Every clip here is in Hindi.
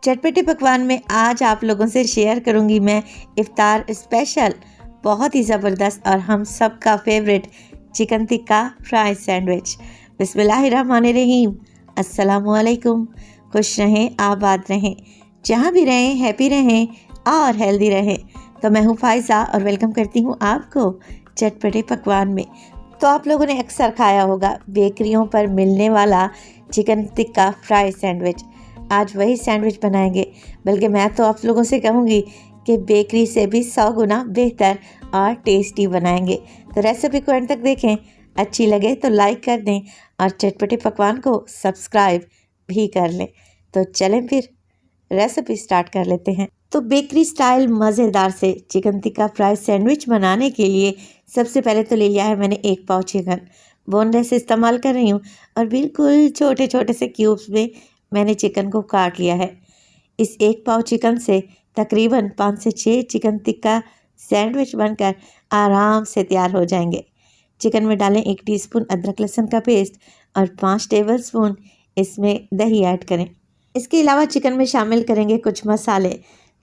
चटपटे पकवान में आज आप लोगों से शेयर करूंगी मैं इफ्तार स्पेशल बहुत ही ज़बरदस्त और हम सब का favourite chicken tikka fry sandwich. बिस्मिल्लाहिर्रहमानिर्रहीम। अस्सलामुअलैकुम। खुश रहें, आबाद रहें, जहाँ भी रहें हैप्पी रहें और हेल्दी रहें। तो मैं हूँ फ़ाइज़ा और वेलकम करती हूँ आपको चटपटे पकवान में। तो आप लोगों ने अक्सर खाया होगा बेकरियों पर मिलने वाला चिकन टिक्का फ्राई सैंडविच। आज वही सैंडविच बनाएंगे, बल्कि मैं तो आप लोगों से कहूँगी कि बेकरी से भी 100 गुना बेहतर और टेस्टी बनाएंगे। तो रेसिपी को एंड तक देखें, अच्छी लगे तो लाइक कर दें और चटपटे पकवान को सब्सक्राइब भी कर लें। तो चलें फिर रेसिपी स्टार्ट कर लेते हैं। तो बेकरी स्टाइल मज़ेदार से चिकन टिक्का फ्राई सैंडविच बनाने के लिए सबसे पहले तो ले लिया है मैंने 1 पाव चिकन। बोनलेस इस्तेमाल कर रही हूँ और बिल्कुल छोटे छोटे से क्यूब्स में मैंने चिकन को काट लिया है। इस 1 पाव चिकन से तकरीबन 5 से 6 चिकन टिक्का सैंडविच बनकर आराम से तैयार हो जाएंगे। चिकन में डालें 1 टीस्पून अदरक लहसुन का पेस्ट और 5 टेबलस्पून इसमें दही ऐड करें। इसके अलावा चिकन में शामिल करेंगे कुछ मसाले।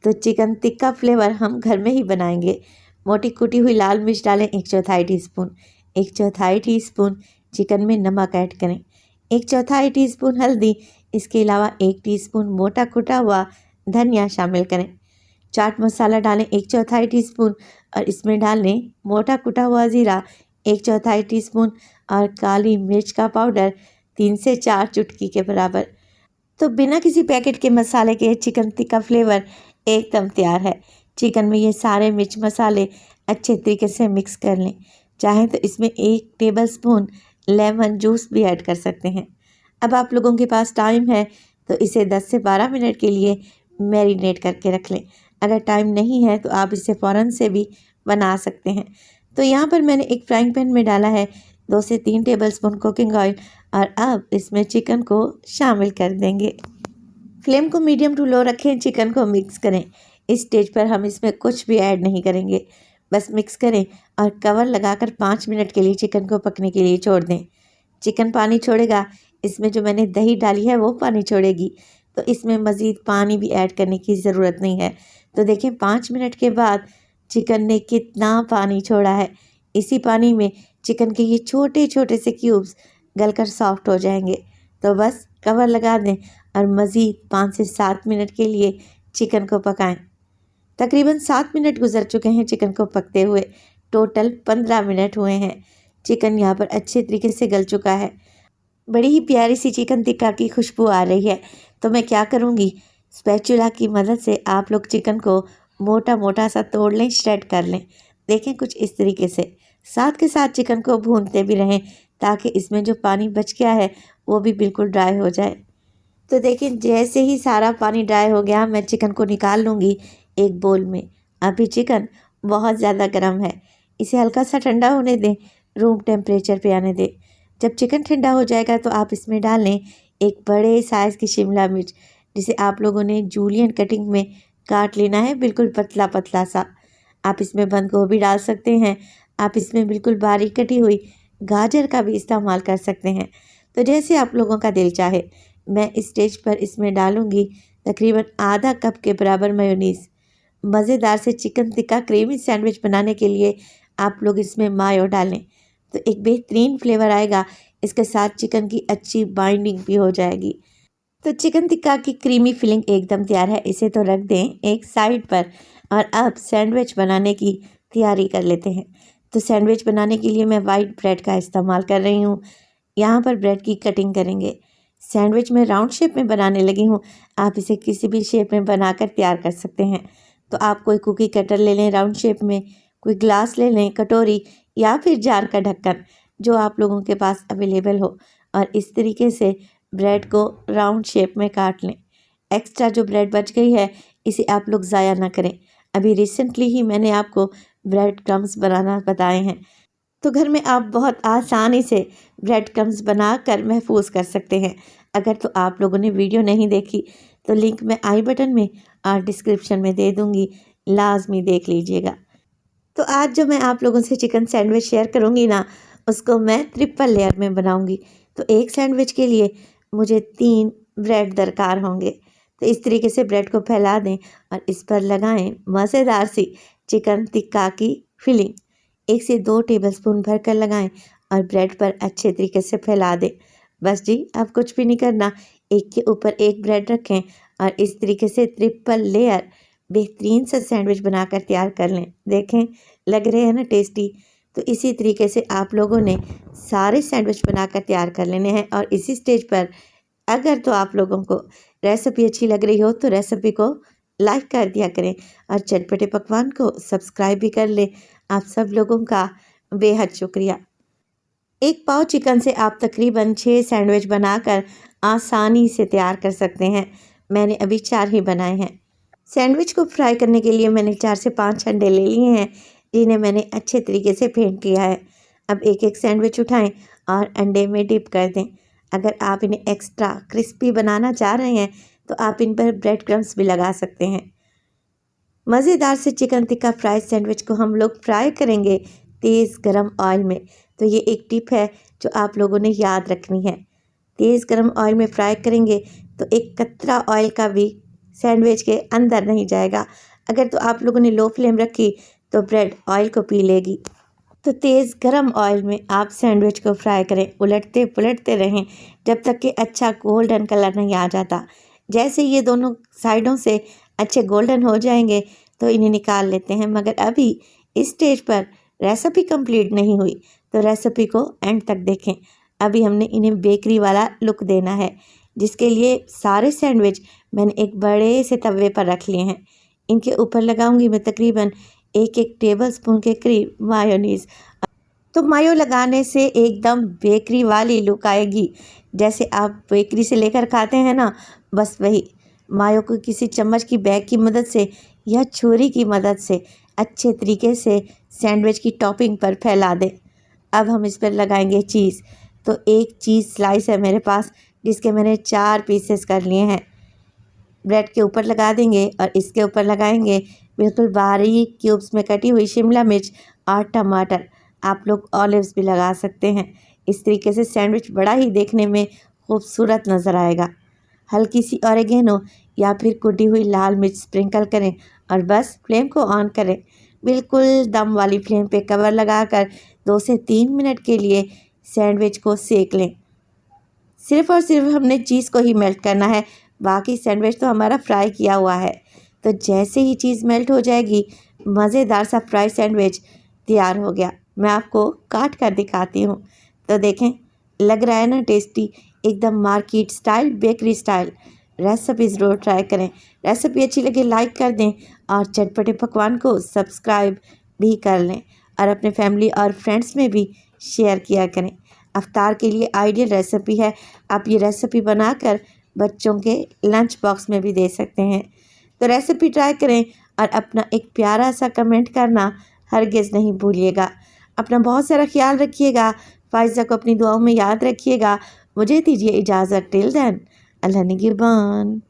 तो चिकन टिक्का फ्लेवर हम घर में ही बनाएंगे। मोटी कुटी हुई लाल मिर्च डालें 1/4 टीस्पून। 1/4 टीस्पून चिकन में नमक ऐड करें। 1/4 टीस्पून हल्दी। इसके अलावा 1 टीस्पून मोटा कुटा हुआ धनिया शामिल करें। चाट मसाला डालें 1/4 टीस्पून और इसमें डालें मोटा कुटा हुआ ज़ीरा 1/4 टीस्पून और काली मिर्च का पाउडर 3 से 4 चुटकी के बराबर। तो बिना किसी पैकेट के मसाले के चिकन टिक्का फ्लेवर एकदम तैयार है। चिकन में ये सारे मिर्च मसाले अच्छे तरीके से मिक्स कर लें। चाहें तो इसमें 1 टेबलस्पून लेमन जूस भी ऐड कर सकते हैं। अब आप लोगों के पास टाइम है तो इसे 10 से 12 मिनट के लिए मैरिनेट करके रख लें। अगर टाइम नहीं है तो आप इसे फ़ौरन से भी बना सकते हैं। तो यहाँ पर मैंने एक फ्राइंग पैन में डाला है 2 से 3 टेबलस्पून कुकिंग ऑयल और अब इसमें चिकन को शामिल कर देंगे। फ्लेम को मीडियम टू लो रखें, चिकन को मिक्स करें। इस स्टेज पर हम इसमें कुछ भी ऐड नहीं करेंगे, बस मिक्स करें और कवर लगाकर 5 मिनट के लिए चिकन को पकने के लिए छोड़ दें। चिकन पानी छोड़ेगा, इसमें जो मैंने दही डाली है वो पानी छोड़ेगी, तो इसमें मज़ीद पानी भी ऐड करने की ज़रूरत नहीं है। तो देखें 5 मिनट के बाद चिकन ने कितना पानी छोड़ा है। इसी पानी में चिकन के ये छोटे छोटे से क्यूब्स गलकर सॉफ्ट हो जाएंगे। तो बस कवर लगा दें और मज़ीद 5 से 7 मिनट के लिए चिकन को पकाएं। तकरीबन 7 मिनट गुजर चुके हैं चिकन को पकते हुए। टोटल 15 मिनट हुए हैं। चिकन यहाँ पर अच्छे तरीके से गल चुका है। बड़ी ही प्यारी सी चिकन टिक्का की खुशबू आ रही है। तो मैं क्या करूँगी, स्पैचुला की मदद से आप लोग चिकन को मोटा मोटा सा तोड़ लें, श्रेड कर लें। देखें कुछ इस तरीके से। साथ के साथ चिकन को भूनते भी रहें ताकि इसमें जो पानी बच गया है वो भी बिल्कुल ड्राई हो जाए। तो देखें जैसे ही सारा पानी ड्राई हो गया मैं चिकन को निकाल लूँगी एक बोल में। अभी चिकन बहुत ज़्यादा गर्म है, इसे हल्का सा ठंडा होने दें, रूम टेम्परेचर पे आने दें। जब चिकन ठंडा हो जाएगा तो आप इसमें डालें एक बड़े साइज़ की शिमला मिर्च, जिसे आप लोगों ने जूलियन कटिंग में काट लेना है, बिल्कुल पतला पतला सा। आप इसमें बंद गोभी डाल सकते हैं। आप इसमें बिल्कुल बारीक कटी हुई गाजर का भी इस्तेमाल कर सकते हैं, तो जैसे आप लोगों का दिल चाहे। मैं इस स्टेज पर इसमें डालूँगी तकरीबन आधा कप के बराबर मेयोनीज़। मज़ेदार से चिकन टिक्का क्रीमी सैंडविच बनाने के लिए आप लोग इसमें मायो डालें, तो एक बेहतरीन फ्लेवर आएगा। इसके साथ चिकन की अच्छी बाइंडिंग भी हो जाएगी। तो चिकन टिक्का की क्रीमी फिलिंग एकदम तैयार है, इसे तो रख दें एक साइड पर। और अब सैंडविच बनाने की तैयारी कर लेते हैं। तो सैंडविच बनाने के लिए मैं वाइट ब्रेड का इस्तेमाल कर रही हूँ। यहाँ पर ब्रेड की कटिंग करेंगे। सैंडविच में राउंड शेप में बनाने लगी हूँ, आप इसे किसी भी शेप में बनाकर तैयार कर सकते हैं। तो आप कोई कुकी कटर ले लें राउंड शेप में, कोई ग्लास ले लें, कटोरी या फिर जार का ढक्कन, जो आप लोगों के पास अवेलेबल हो, और इस तरीके से ब्रेड को राउंड शेप में काट लें। एक्स्ट्रा जो ब्रेड बच गई है इसे आप लोग ज़ाया ना करें। अभी रिसेंटली ही मैंने आपको ब्रेड क्रम्स बनाना बताए हैं, तो घर में आप बहुत आसानी से ब्रेड क्रम्स बना कर महफूज कर सकते हैं। अगर तो आप लोगों ने वीडियो नहीं देखी तो लिंक मैं आई बटन में और डिस्क्रिप्शन में दे दूँगी, लाजमी देख लीजिएगा। तो आज जो मैं आप लोगों से चिकन सैंडविच शेयर करूँगी ना, उसको मैं ट्रिपल लेयर में बनाऊँगी। तो एक सैंडविच के लिए मुझे 3 ब्रेड दरकार होंगे। तो इस तरीके से ब्रेड को फैला दें और इस पर लगाएं मज़ेदार सी चिकन टिक्का की फिलिंग। 1 से 2 टेबलस्पून भरकर लगाएं और ब्रेड पर अच्छे तरीके से फैला दें। बस जी, अब कुछ भी नहीं करना, एक के ऊपर एक ब्रेड रखें और इस तरीके से ट्रिपल लेयर बेहतरीन सा सैंडविच बनाकर तैयार कर लें। देखें, लग रहे हैं ना टेस्टी। तो इसी तरीके से आप लोगों ने सारे सैंडविच बनाकर तैयार कर लेने हैं। और इसी स्टेज पर अगर तो आप लोगों को रेसिपी अच्छी लग रही हो तो रेसिपी को लाइक कर दिया करें और चटपटे पकवान को सब्सक्राइब भी कर लें। आप सब लोगों का बेहद शुक्रिया। 1 पाव चिकन से आप तकरीबन 6 सैंडविच बनाकर आसानी से तैयार कर सकते हैं। मैंने अभी 4 ही बनाए हैं। सैंडविच को फ्राई करने के लिए मैंने 4 से 5 अंडे ले लिए हैं, जिन्हें मैंने अच्छे तरीके से फेंट लिया है। अब एक एक सैंडविच उठाएं और अंडे में डिप कर दें। अगर आप इन्हें एक्स्ट्रा क्रिस्पी बनाना चाह रहे हैं तो आप इन पर ब्रेड क्रम्स भी लगा सकते हैं। मज़ेदार से चिकन टिक्का फ्राई सैंडविच को हम लोग फ्राई करेंगे तेज़ गरम ऑयल में। तो ये एक टिप है जो आप लोगों ने याद रखनी है। तेज़ गरम ऑयल में फ्राई करेंगे तो एक कतरा ऑयल का भी सैंडविच के अंदर नहीं जाएगा। अगर तो आप लोगों ने लो फ्लेम रखी तो ब्रेड ऑयल को पी लेगी। तो तेज़ गरम ऑयल में आप सैंडविच को फ्राई करें, उलटते पुलटते रहें जब तक कि अच्छा गोल्डन कलर नहीं आ जाता। जैसे ये दोनों साइडों से अच्छे गोल्डन हो जाएंगे तो इन्हें निकाल लेते हैं। मगर अभी इस स्टेज पर रेसिपी कंप्लीट नहीं हुई, तो रेसिपी को एंड तक देखें। अभी हमने इन्हें बेकरी वाला लुक देना है, जिसके लिए सारे सैंडविच मैंने एक बड़े से तवे पर रख लिए हैं। इनके ऊपर लगाऊंगी मैं तकरीबन 1-1 टेबलस्पून के करीब मायोनीज़। तो मायो लगाने से एकदम बेकरी वाली लुक आएगी, जैसे आप बेकरी से लेकर खाते हैं ना, बस वही। मायो को किसी चम्मच की बैग की मदद से या छुरी की मदद से अच्छे तरीके से सैंडविच की टॉपिंग पर फैला दें। अब हम इस पर लगाएंगे चीज़। तो एक चीज़ स्लाइस है मेरे पास, जिसके मैंने 4 पीसेस कर लिए हैं। ब्रेड के ऊपर लगा देंगे और इसके ऊपर लगाएंगे बिल्कुल बारीक क्यूब्स में कटी हुई शिमला मिर्च और टमाटर। आप लोग ऑलिव्स भी लगा सकते हैं। इस तरीके से सैंडविच बड़ा ही देखने में खूबसूरत नज़र आएगा। हल्की सी ऑरिगेनो या फिर कुटी हुई लाल मिर्च स्प्रिंकल करें और बस फ्लेम को ऑन करें। बिल्कुल दम वाली फ्लेम पे कवर लगाकर 2 से 3 मिनट के लिए सैंडविच को सेक लें। सिर्फ़ और सिर्फ हमने चीज़ को ही मेल्ट करना है, बाकी सैंडविच तो हमारा फ्राई किया हुआ है। तो जैसे ही चीज़ मेल्ट हो जाएगी, मज़ेदार सा फ्राई सैंडविच तैयार हो गया। मैं आपको काट कर दिखाती हूँ। तो देखें, लग रहा है ना टेस्टी, एकदम market style, bakery style. Recipe ज़रूर ट्राई करें। रेसिपी अच्छी लगे लाइक कर दें और चटपटे पकवान को सब्सक्राइब भी कर लें और अपने फैमिली और फ्रेंड्स में भी शेयर किया करें। अफ्तार के लिए आइडियल रेसिपी है। आप ये रेसिपी बनाकर बच्चों के लंच बॉक्स में भी दे सकते हैं। तो रेसिपी ट्राई करें और अपना एक प्यारा सा कमेंट करना हरगिज़ नहीं भूलिएगा। अपना बहुत सारा ख्याल रखिएगा। फ़ाइज़ा को अपनी दुआओं में याद रखिएगा। मुझे दीजिए इजाज़त। टिल देन, अल्लाह निगहबान।